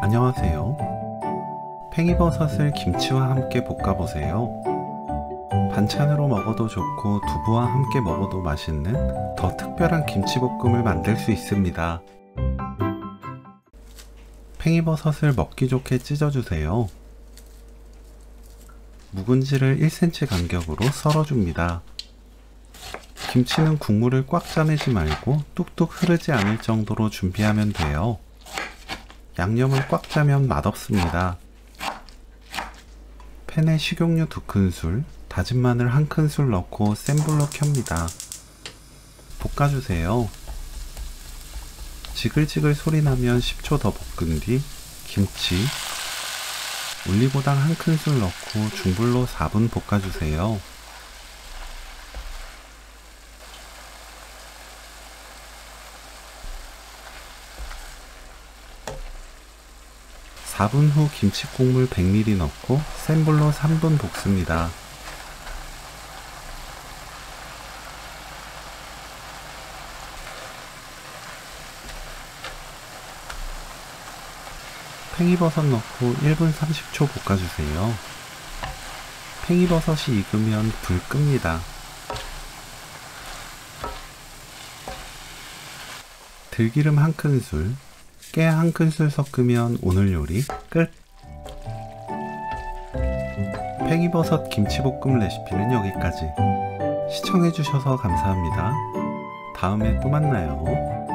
안녕하세요. 팽이버섯을 김치와 함께 볶아보세요. 반찬으로 먹어도 좋고 두부와 함께 먹어도 맛있는 더 특별한 김치볶음을 만들 수 있습니다. 팽이버섯을 먹기 좋게 찢어주세요. 묵은지를 1cm 간격으로 썰어줍니다. 김치는 국물을 꽉 짜내지 말고 뚝뚝 흐르지 않을 정도로 준비하면 돼요. 양념을 꽉 짜면 맛없습니다. 팬에 식용유 2큰술, 다진 마늘 1큰술 넣고 센 불로 켭니다. 볶아주세요. 지글지글 소리 나면 10초 더 볶은 뒤 김치, 올리고당 1큰술 넣고 중불로 4분 볶아주세요. 4분 후 김치국물 100ml 넣고 센 불로 3분 볶습니다. 팽이버섯 넣고 1분 30초 볶아주세요. 팽이버섯이 익으면 불 끕니다. 들기름 1큰술, 깨 1큰술 섞으면 오늘 요리 끝! 팽이버섯 김치볶음 레시피는 여기까지. 시청해주셔서 감사합니다. 다음에 또 만나요.